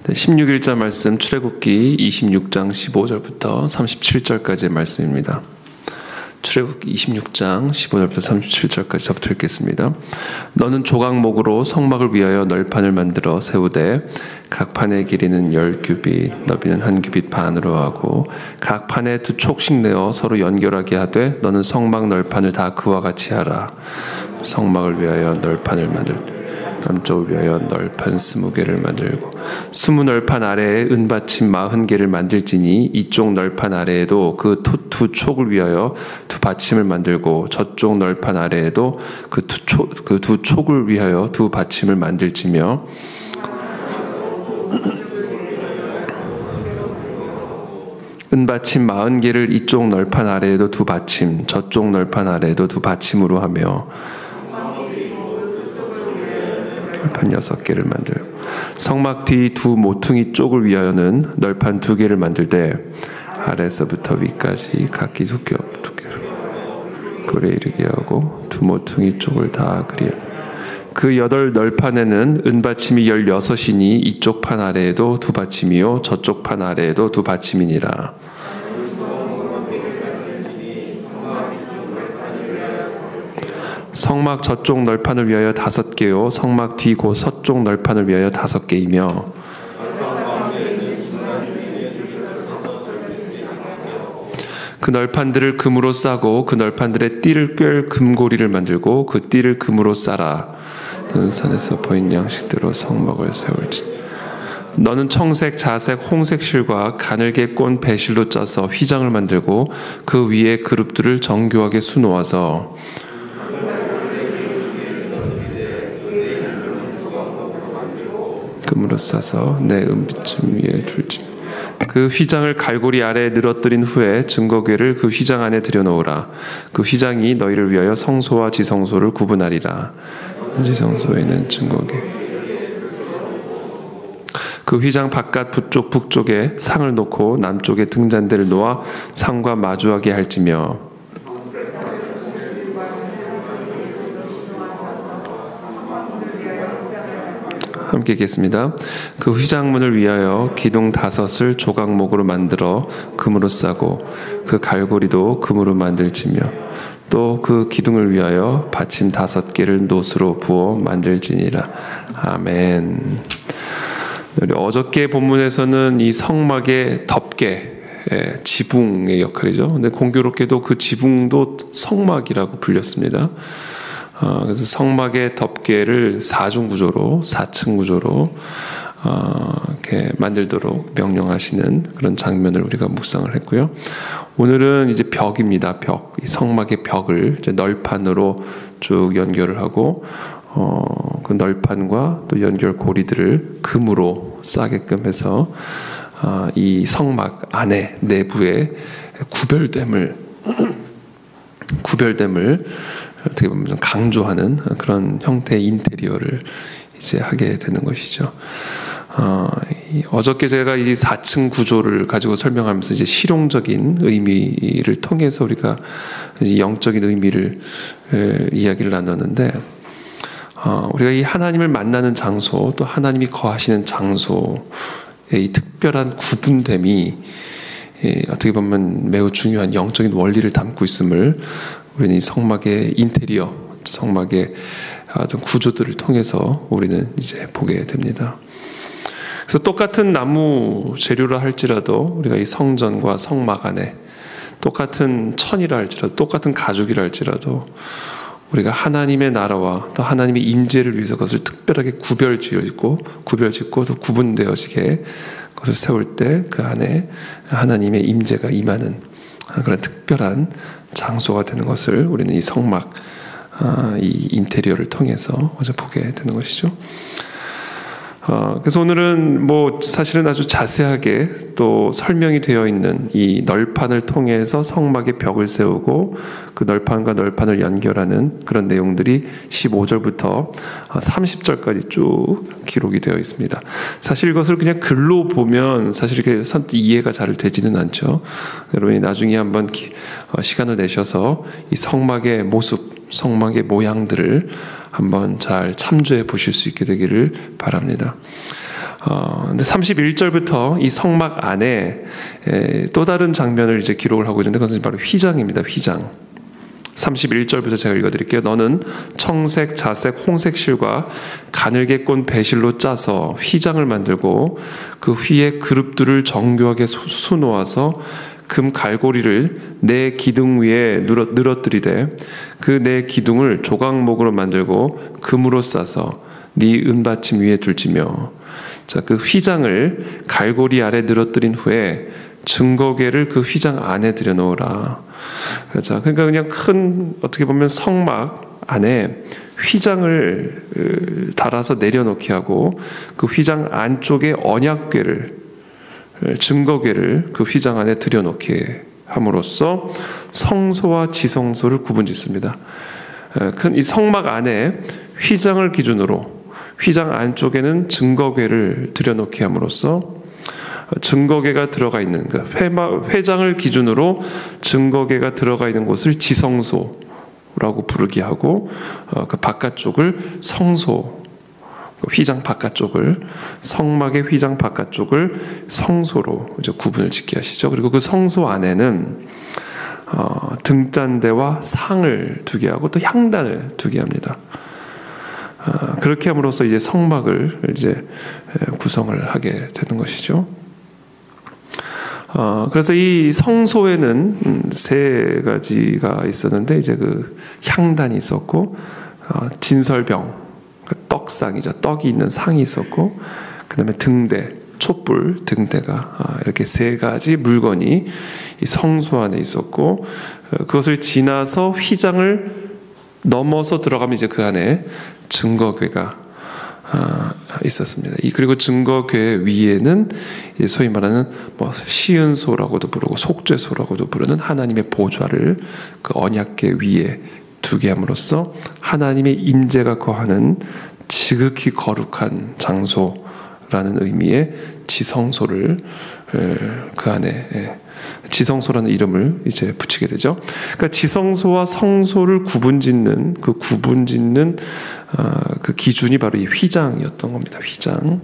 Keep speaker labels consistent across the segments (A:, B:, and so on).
A: 16일자 말씀 출애굽기 26장 15절부터 37절까지의 말씀입니다. 출애굽기 26장 15절부터 37절까지 저부터 읽겠습니다. 너는 조각목으로 성막을 위하여 널판을 만들어 세우되 각 판의 길이는 10규빗, 너비는 1규빗 반으로 하고 각 판에 2촉씩 내어 서로 연결하게 하되 너는 성막 널판을 다 그와 같이 하라. 성막을 위하여 널판을 만들 남쪽을 위하여 널판 20개를 만들고 20널판 아래에 은받침 40개를 만들지니 이쪽 널판 아래에도 그 두 촉을 위하여 두 받침을 만들고 저쪽 널판 아래에도 그 두 촉을 위하여 두 받침을 만들지며 은받침 40개를 이쪽 널판 아래에도 두 받침 저쪽 널판 아래에도 두 받침으로 하며 널판 6개를 만들고 성막 뒤 두 모퉁이 쪽을 위하여는 널판 2개를 만들되 아래서부터 위까지 각기 두께로 꼴에 이르게 하고 두 모퉁이 쪽을 다 그리어 그 8 널판에는 은받침이 16이니 이쪽 판 아래에도 두 받침이요 저쪽 판 아래에도 두 받침이니라. 성막 저쪽 널판을 위하여 5개요 성막 뒤 곧 서쪽 널판을 위하여 5개이며 그 널판들을 금으로 싸고 그 널판들의 띠를 꿰 금고리를 만들고 그 띠를 금으로 싸라. 너는 산에서 보인 양식대로 성막을 세울지. 너는 청색, 자색, 홍색 실과 가늘게 꼰 배실로 짜서 휘장을 만들고 그 위에 그룹들을 정교하게 수놓아서 금으로 싸서 내 은빛쯤 위에 둘지. 그 휘장을 갈고리 아래에 늘어뜨린 후에 증거궤를 그 휘장 안에 들여놓으라. 그 휘장이 너희를 위하여 성소와 지성소를 구분하리라. 지성소에는 증거궤. 그 휘장 바깥 북쪽에 상을 놓고 남쪽에 등잔대를 놓아 상과 마주하게 할지며 함께 읽겠습니다. 그 휘장문을 위하여 기둥 5을 조각목으로 만들어 금으로 싸고 그 갈고리도 금으로 만들지며 또 그 기둥을 위하여 받침 5개를 노수로 부어 만들지니라. 아멘. 어저께 본문에서는 이 성막의 덮개, 지붕의 역할이죠. 근데 공교롭게도 그 지붕도 성막이라고 불렸습니다. 그래서 성막의 덮개를 4중 구조로 4층 구조로 이렇게 만들도록 명령하시는 그런 장면을 우리가 묵상을 했고요. 오늘은 이제 벽입니다. 벽, 이 성막의 벽을 이제 널판으로 쭉 연결을 하고 그 널판과 또 연결 고리들을 금으로 싸게끔 해서 이 성막 안에 내부에 구별됨을 어떻게 보면 좀 강조하는 그런 형태의 인테리어를 이제 하게 되는 것이죠. 어저께 제가 이 4층 구조를 가지고 설명하면서 이제 실용적인 의미를 통해서 우리가 이제 영적인 의미를 이야기를 나눴는데, 우리가 이 하나님을 만나는 장소, 또 하나님이 거하시는 장소의 이 특별한 구분됨이 어떻게 보면 매우 중요한 영적인 원리를 담고 있음을 우리는 이 성막의 인테리어, 성막의 어떤 구조들을 통해서 우리는 이제 보게 됩니다. 그래서 똑같은 나무 재료라 할지라도 우리가 이 성전과 성막 안에 똑같은 천이라 할지라도 똑같은 가죽이라 할지라도 우리가 하나님의 나라와 또 하나님의 임재를 위해서 그것을 특별하게 구별짓고 또 구분되어지게 그것을 세울 때 그 안에 하나님의 임재가 임하는 그런 특별한 장소가 되는 것을 우리는 이 성막, 이 인테리어를 통해서 보게 되는 것이죠. 그래서 오늘은 사실은 아주 자세하게 또 설명이 되어 있는 이 널판을 통해서 성막의 벽을 세우고 그 널판과 널판을 연결하는 그런 내용들이 15절부터 30절까지 쭉 기록이 되어 있습니다. 사실 이것을 그냥 글로 보면 사실 이렇게 선뜻 이해가 잘 되지는 않죠. 여러분이 나중에 한번 시간을 내셔서 이 성막의 모습, 성막의 모양들을 한번 잘 참조해 보실 수 있게 되기를 바랍니다. 근데 31절부터 이 성막 안에 또 다른 장면을 이제 기록을 하고 있는데 그것은 바로 휘장입니다. 휘장. 31절부터 제가 읽어드릴게요. 너는 청색, 자색, 홍색 실과 가늘게 꼰 배실로 짜서 휘장을 만들고 그 위에 그룹들을 정교하게 수놓아서 금 갈고리를 내 기둥 위에 늘어뜨리되 그 내 기둥을 조각목으로 만들고 금으로 싸서 네 은받침 위에 둘지며 자, 그 휘장을 갈고리 아래 늘어뜨린 후에 증거궤를 그 휘장 안에 들여놓으라. 자, 그러니까 그냥 큰 어떻게 보면 성막 안에 휘장을 달아서 내려놓게 하고 그 휘장 안쪽에 언약궤를 증거궤를 그 휘장 안에 들여놓게 함으로써 성소와 지성소를 구분짓습니다. 큰 이 성막 안에 휘장을 기준으로 휘장 안쪽에는 증거궤를 들여놓게 함으로써 증거궤가 들어가 있는 그 회장을 기준으로 증거궤가 들어가 있는 곳을 지성소라고 부르게 하고 그 바깥쪽을 성소, 휘장 바깥쪽을 성막의 휘장 바깥쪽을 성소로 이제 구분을 짓게 하시죠. 그리고 그 성소 안에는 등잔대와 상을 두게 하고 또 향단을 두게 합니다. 그렇게 함으로써 이제 성막을 이제 구성을 하게 되는 것이죠. 그래서 이 성소에는 세 가지가 있었는데 이제 그 향단이 있었고 진설병, 떡상이죠. 떡이 있는 상이 있었고 그다음에 등대, 촛불 등대가 이렇게 세 가지 물건이 이 성소 안에 있었고 그것을 지나서 휘장을 넘어서 들어가면 이제 그 안에 증거궤가 있었습니다. 그리고 증거궤 위에는 소위 말하는 시은소라고도 부르고 속죄소라고도 부르는 하나님의 보좌를 그 언약궤 위에 두게 함으로써 하나님의 임재가 거하는 지극히 거룩한 장소라는 의미의 지성소를 그 안에 지성소라는 이름을 이제 붙이게 되죠. 그러니까 지성소와 성소를 구분짓는 그 기준이 바로 이 휘장이었던 겁니다. 휘장.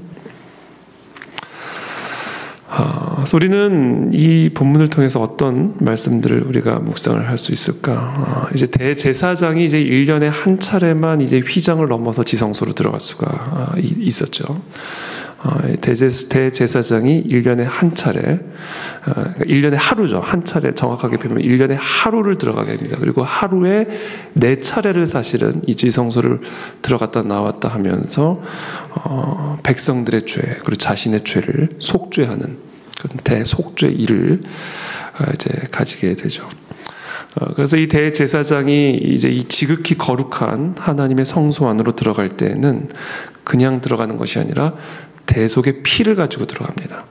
A: 그래서 우리는 이 본문을 통해서 어떤 말씀들을 우리가 묵상을 할 수 있을까? 이제 대제사장이 이제 1년에 한 차례만 이제 휘장을 넘어서 지성소로 들어갈 수가 있었죠. 대제사장이 1년에 한 차례, 1년에 하루죠. 한 차례, 정확하게 표현하면 1년에 하루를 들어가게 합니다. 그리고 하루에 4차례를 사실은 이 지성소를 들어갔다 나왔다 하면서 백성들의 죄, 그리고 자신의 죄를 속죄하는 대속죄 일을 이제 가지게 되죠. 그래서 이 대제사장이 이제 이 지극히 거룩한 하나님의 성소 안으로 들어갈 때는 그냥 들어가는 것이 아니라 대속의 피를 가지고 들어갑니다.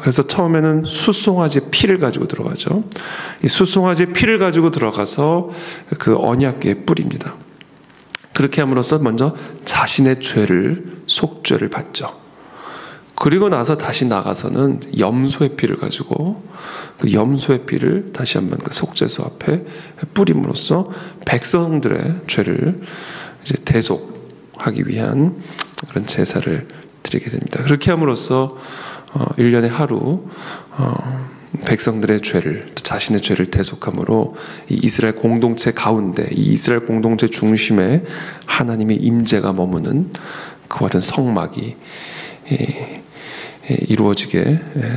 A: 그래서 처음에는 수송아지 피를 가지고 들어가죠. 이 수송아지 피를 가지고 들어가서 그 언약궤에 뿌립니다. 그렇게 함으로써 먼저 자신의 죄를 속죄를 받죠. 그리고 나서 다시 나가서는 염소의 피를 가지고 그 염소의 피를 다시 한번 그 속죄소 앞에 뿌림으로써 백성들의 죄를 이제 대속하기 위한 그런 제사를 드리게 됩니다. 그렇게 함으로써 1년에 하루 백성들의 죄를 또 자신의 죄를 대속함으로 이 이스라엘 공동체 가운데 이 이스라엘 공동체 중심에 하나님의 임재가 머무는 그와 같은 성막이 이루어지게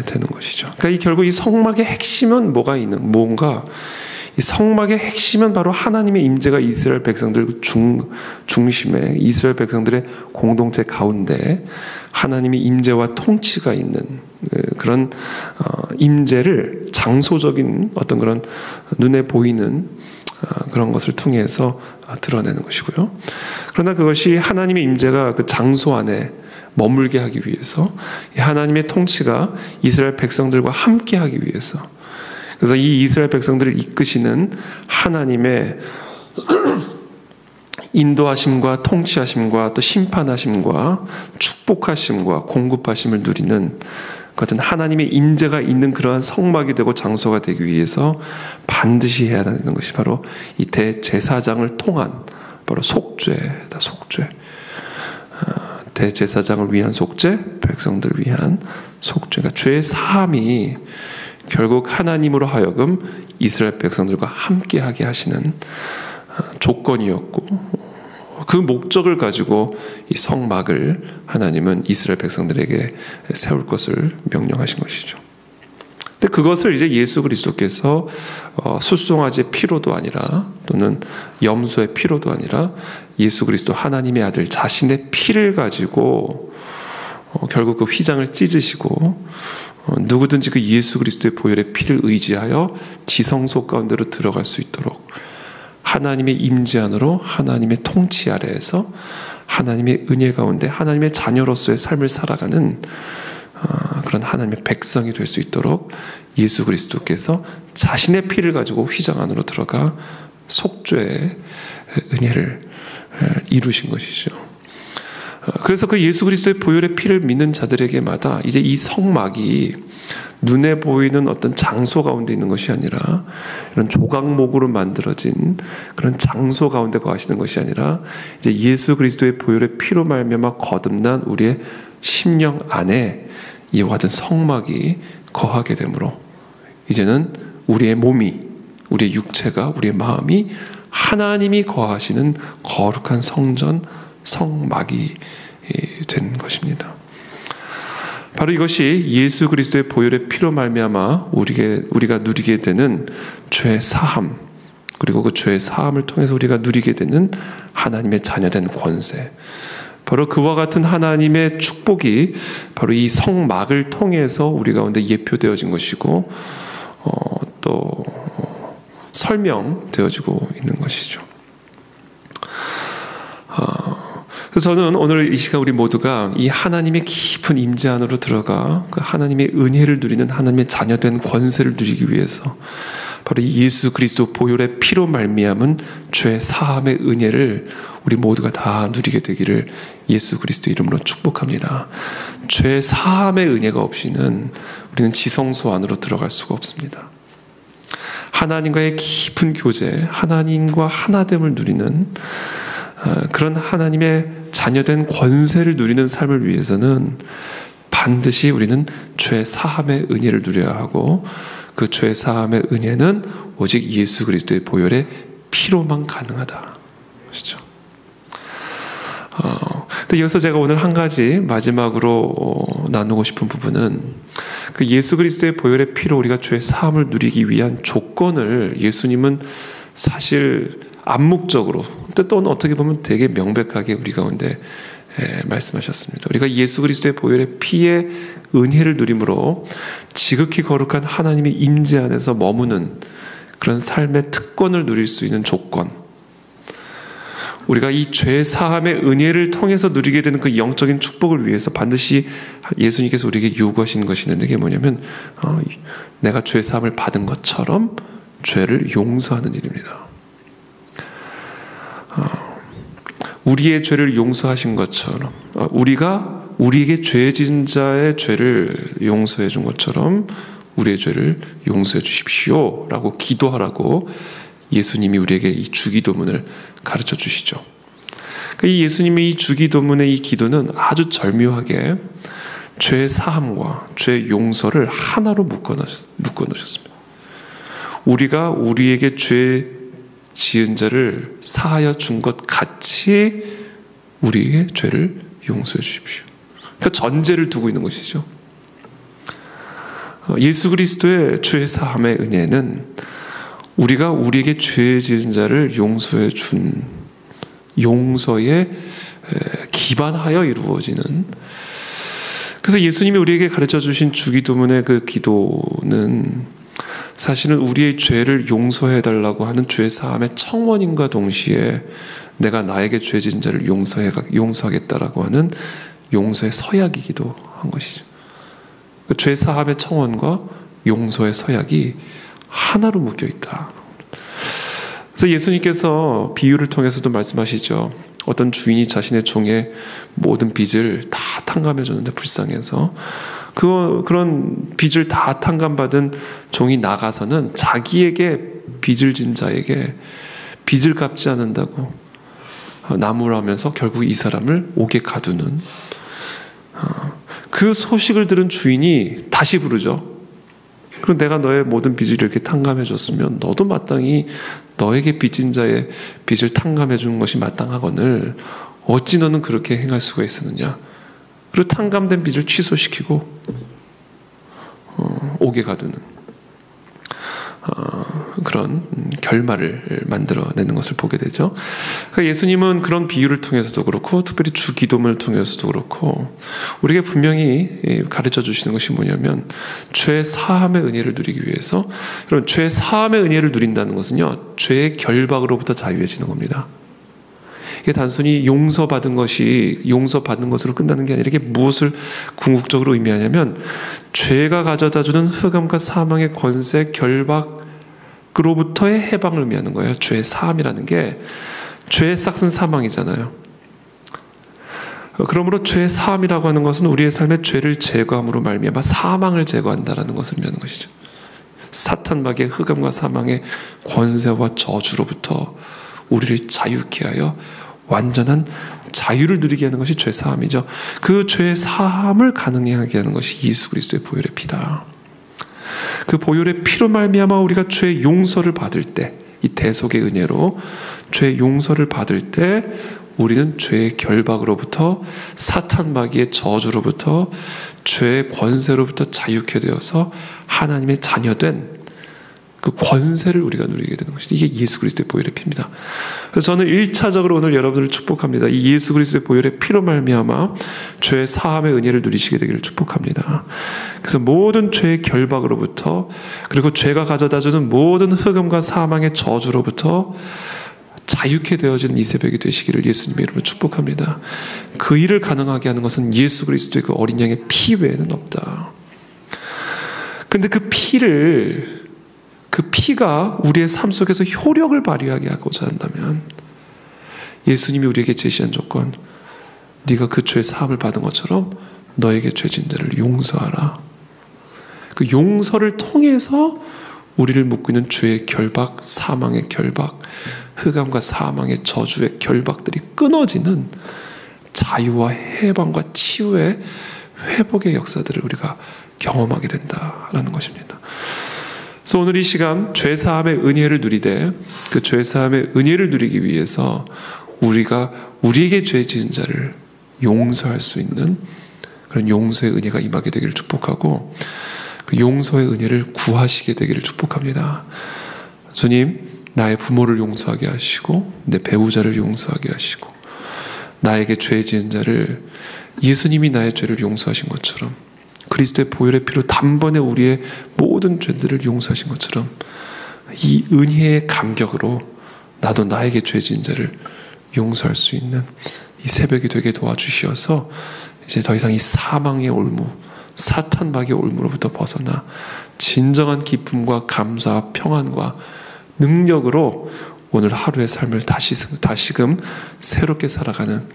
A: 되는 것이죠. 그러니까 결국 이 성막의 핵심은 뭔가 이 성막의 핵심은 바로 하나님의 임재가 이스라엘 백성들 중심에 이스라엘 백성들의 공동체 가운데 하나님의 임재와 통치가 있는 그런 임재를 장소적인 어떤 그런 눈에 보이는 그런 것을 통해서 드러내는 것이고요. 그러나 그것이 하나님의 임재가 그 장소 안에 머물게 하기 위해서 하나님의 통치가 이스라엘 백성들과 함께 하기 위해서 그래서 이 이스라엘 백성들을 이끄시는 하나님의 인도하심과 통치하심과 또 심판하심과 축복하심과 공급하심을 누리는 같은 하나님의 임재가 있는 그러한 성막이 되고 장소가 되기 위해서 반드시 해야 되는 것이 바로 이 대제사장을 통한 바로 속죄다. 속죄. 대제사장을 위한 속죄, 백성들을 위한 속죄. 그러니까 죄 사함이 결국 하나님으로 하여금 이스라엘 백성들과 함께하게 하시는 조건이었고, 그 목적을 가지고 이 성막을 하나님은 이스라엘 백성들에게 세울 것을 명령하신 것이죠. 근데 그것을 이제 예수 그리스도께서 숫송아지의 피로도 아니라, 또는 염소의 피로도 아니라 예수 그리스도 하나님의 아들 자신의 피를 가지고 결국 그 휘장을 찢으시고, 누구든지 그 예수 그리스도의 보혈의 피를 의지하여 지성소 가운데로 들어갈 수 있도록 하나님의 임재 안으로, 하나님의 통치 아래에서 하나님의 은혜 가운데 하나님의 자녀로서의 삶을 살아가는 그런 하나님의 백성이 될 수 있도록 예수 그리스도께서 자신의 피를 가지고 휘장 안으로 들어가 속죄의 은혜를 이루신 것이죠. 그래서 그 예수 그리스도의 보혈의 피를 믿는 자들에게마다 이제 이 성막이 눈에 보이는 어떤 장소 가운데 있는 것이 아니라, 이런 조각목으로 만들어진 그런 장소 가운데 거하시는 것이 아니라, 이제 예수 그리스도의 보혈의 피로 말미암아 거듭난 우리의 심령 안에 이와 같은 성막이 거하게 되므로 이제는 우리의 몸이, 우리의 육체가, 우리의 마음이 하나님이 거하시는 거룩한 성전, 성막이 된 것입니다. 바로 이것이 예수 그리스도의 보혈의 피로 말미암아 우리가 누리게 되는 죄 사함, 그리고 그 죄 사함을 통해서 우리가 누리게 되는 하나님의 자녀된 권세, 바로 그와 같은 하나님의 축복이 바로 이 성막을 통해서 우리 가운데 예표되어진 것이고, 또 설명되어지고 있는 것이죠. 그래서 저는 오늘 이 시간 우리 모두가 이 하나님의 깊은 임재 안으로 들어가 그 하나님의 은혜를 누리는 하나님의 자녀된 권세를 누리기 위해서 바로 이 예수 그리스도 보혈의 피로 말미암은 죄 사함의 은혜를 우리 모두가 다 누리게 되기를 예수 그리스도 이름으로 축복합니다. 죄 사함의 은혜가 없이는 우리는 지성소 안으로 들어갈 수가 없습니다. 하나님과의 깊은 교제, 하나님과 하나됨을 누리는 그런 하나님의 자녀된 권세를 누리는 삶을 위해서는 반드시 우리는 죄 사함의 은혜를 누려야 하고, 그 죄 사함의 은혜는 오직 예수 그리스도의 보혈의 피로만 가능하다. 그렇죠? 근데 여기서 제가 오늘 한 가지 마지막으로 나누고 싶은 부분은, 그 예수 그리스도의 보혈의 피로 우리가 죄 사함을 누리기 위한 조건을 예수님은 사실 암묵적으로, 또는 어떻게 보면 되게 명백하게 우리 가운데 말씀하셨습니다. 우리가 예수 그리스도의 보혈의 피의 은혜를 누림으로 지극히 거룩한 하나님의 임재 안에서 머무는 그런 삶의 특권을 누릴 수 있는 조건, 우리가 이 죄 사함의 은혜를 통해서 누리게 되는 그 영적인 축복을 위해서 반드시 예수님께서 우리에게 요구하시는 것이 있는데, 그게 뭐냐면 내가 죄 사함을 받은 것처럼 죄를 용서하는 일입니다. 우리의 죄를 용서하신 것처럼, 우리가 우리에게 죄 지은 자의 죄를 용서해 준 것처럼 우리의 죄를 용서해 주십시오 라고 기도하라고 예수님이 우리에게 이 주기도문을 가르쳐 주시죠. 이 예수님의 이 주기도문의 이 기도는 아주 절묘하게 죄 사함과 죄 용서를 하나로 묶어 놓으셨습니다. 우리가 우리에게 죄 지은 자를 사하여 준 것 같이 우리의 죄를 용서해 주십시오. 그러니까 전제를 두고 있는 것이죠. 예수 그리스도의 죄 사함의 은혜는 우리가 우리에게 죄 지은 자를 용서해 준 용서에 기반하여 이루어지는, 그래서 예수님이 우리에게 가르쳐 주신 주기도문의 그 기도는 사실은 우리의 죄를 용서해 달라고 하는 죄 사함의 청원인과 동시에 내가 나에게 죄 지은 자를 용서하겠다라고 하는 용서의 서약이기도 한 것이죠. 그 죄 사함의 청원과 용서의 서약이 하나로 묶여 있다. 그래서 예수님께서 비유를 통해서도 말씀하시죠. 어떤 주인이 자신의 종의 모든 빚을 다 탕감해 줬는데 불쌍해서 그런 빚을 다 탕감받은 종이 나가서는 자기에게 빚을 진 자에게 빚을 갚지 않는다고 나무라면서 결국 이 사람을 옥에 가두는 그 소식을 들은 주인이 다시 부르죠. 그럼 내가 너의 모든 빚을 이렇게 탕감해 줬으면 너도 마땅히 너에게 빚진 자의 빚을 탕감해 주는 것이 마땅하거늘 어찌 너는 그렇게 행할 수가 있었느냐. 그리고 탕감된 빚을 취소시키고 옥에 가두는 그런 결말을 만들어내는 것을 보게 되죠. 그러니까 예수님은 그런 비유를 통해서도 그렇고 특별히 주기도문을 통해서도 그렇고 우리에게 분명히 가르쳐 주시는 것이 뭐냐면 죄 사함의 은혜를 누리기 위해서, 여러분, 죄 사함의 은혜를 누린다는 것은요, 죄의 결박으로부터 자유해지는 겁니다. 이게 단순히 용서받은 것으로 끝나는 게 아니라 이게 무엇을 궁극적으로 의미하냐면 죄가 가져다주는 흑암과 사망의 권세, 결박으로부터의 해방을 의미하는 거예요. 죄의 사함이라는 게 죄의 싹은 사망이잖아요. 그러므로 죄의 사함이라고 하는 것은 우리의 삶의 죄를 제거함으로 말미암아 사망을 제거한다라는 것을 의미하는 것이죠. 사탄 마귀의 흑암과 사망의 권세와 저주로부터 우리를 자유케 하여 완전한 자유를 누리게 하는 것이 죄 사함이죠. 그 죄 사함을 가능하게 하는 것이 예수 그리스도의 보혈의 피다. 그 보혈의 피로 말미암아 우리가 죄 용서를 받을 때, 이 대속의 은혜로 죄 용서를 받을 때 우리는 죄의 결박으로부터, 사탄 마귀의 저주로부터, 죄의 권세로부터 자유케 되어서 하나님의 자녀된 그 권세를 우리가 누리게 되는 것이죠. 이게 예수 그리스도의 보혈의 피입니다. 그래서 저는 1차적으로 오늘 여러분들을 축복합니다. 이 예수 그리스도의 보혈의 피로 말미암아 죄의 사함의 은혜를 누리시게 되기를 축복합니다. 그래서 모든 죄의 결박으로부터, 그리고 죄가 가져다주는 모든 흑암과 사망의 저주로부터 자유케 되어지는 이 새벽이 되시기를 예수님의 이름으로 축복합니다. 그 일을 가능하게 하는 것은 예수 그리스도의 그 어린 양의 피 외에는 없다. 그런데 그 피가 우리의 삶 속에서 효력을 발휘하게 하고자 한다면 예수님이 우리에게 제시한 조건, 네가 그 죄의 사함을 받은 것처럼 너에게 죄진 자를 용서하라. 그 용서를 통해서 우리를 묶고 있는 죄의 결박, 사망의 결박, 흑암과 사망의 저주의 결박들이 끊어지는 자유와 해방과 치유의 회복의 역사들을 우리가 경험하게 된다라는 것입니다. 그래서 오늘 이 시간 죄사함의 은혜를 누리되 그 죄사함의 은혜를 누리기 위해서 우리가 우리에게 죄 지은 자를 용서할 수 있는 그런 용서의 은혜가 임하게 되기를 축복하고 그 용서의 은혜를 구하시게 되기를 축복합니다. 주님, 나의 부모를 용서하게 하시고 내 배우자를 용서하게 하시고 나에게 죄 지은 자를 예수님이 나의 죄를 용서하신 것처럼 그리스도의 보혈의 피로 단번에 우리의 모든 죄들을 용서하신 것처럼 이 은혜의 감격으로 나도 나에게 죄 지은 자를 용서할 수 있는 이 새벽이 되게 도와주시어서 이제 더 이상 이 사망의 올무, 사탄 마귀의 올무로부터 벗어나 진정한 기쁨과 감사와 평안과 능력으로 오늘 하루의 삶을 다시금 새롭게 살아가는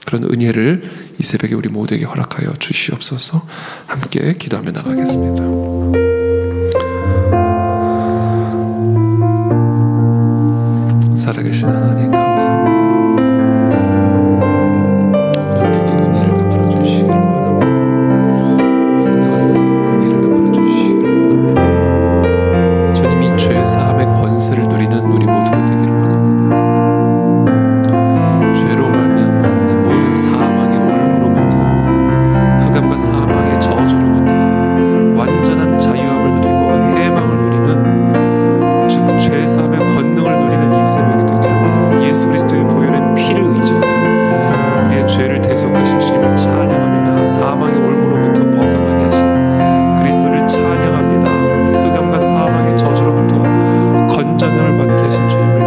A: 그런 은혜를 이 새벽에 우리 모두에게 허락하여 주시옵소서. 함께 기도하며 나가겠습니다. 살아계신 하나님 감사합니다. 오늘 우리에게 은혜를 베풀어 주시기를 원합니다. 성령님 은혜를 베풀어 주시기를 원합니다. 주님, 이 죄 사함의 권세를 누리는 우리 모두가 되기를 원합니다. 죄로 말미암아 이 모든 사망의 올무로부터, 흑암과 사망의 저주로부터 완전한 자유함을 누리고 해방을 누리는 즉 죄 사함의 권능을 누리는 이 새벽이 되기를 원합니다. 예수 그리스도의 보혈의 피를 의지하여 우리의 죄를 대속하신 주님을 찬양합니다. 사망의 올무로부터 벗어나게 하신 그리스도를 찬양합니다. 흑암과 사망의 저주로부터 건전함을 받게 하신 주님을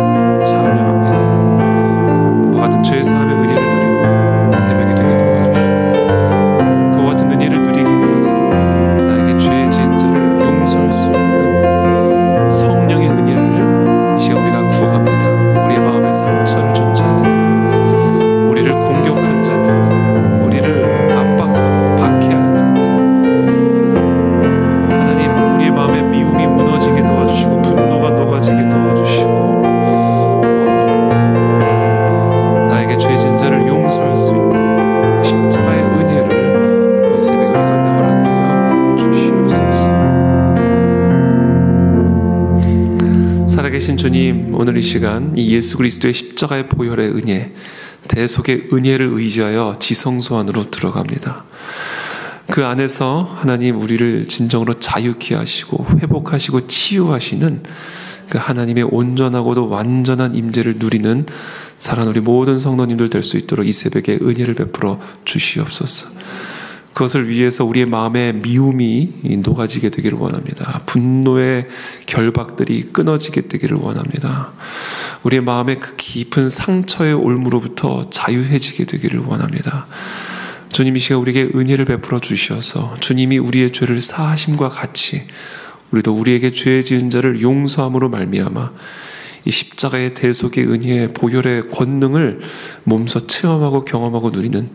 A: 주님, 오늘 이 시간 이 예수 그리스도의 십자가의 보혈의 은혜, 대속의 은혜를 의지하여 지성소 안으로 들어갑니다. 그 안에서 하나님 우리를 진정으로 자유케 하시고 회복하시고 치유하시는 그 하나님의 온전하고도 완전한 임재를 누리는 사랑하는 우리 모든 성도님들 될 수 있도록 이 새벽에 은혜를 베풀어 주시옵소서. 그것을 위해서 우리의 마음에 미움이 녹아지게 되기를 원합니다. 분노의 결박들이 끊어지게 되기를 원합니다. 우리의 마음의 그 깊은 상처의 올무로부터 자유해지게 되기를 원합니다. 주님 이 시간 우리에게 은혜를 베풀어 주셔서 주님이 우리의 죄를 사하심과 같이 우리도 우리에게 죄 지은 자를 용서함으로 말미암아 이 십자가의 대속의 은혜의 보혈의 권능을 몸소 체험하고 경험하고 누리는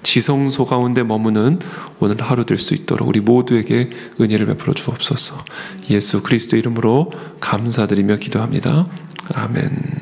A: 지성소 가운데 머무는 오늘 하루 될 수 있도록 우리 모두에게 은혜를 베풀어 주옵소서. 예수 그리스도 이름으로 감사드리며 기도합니다. 아멘.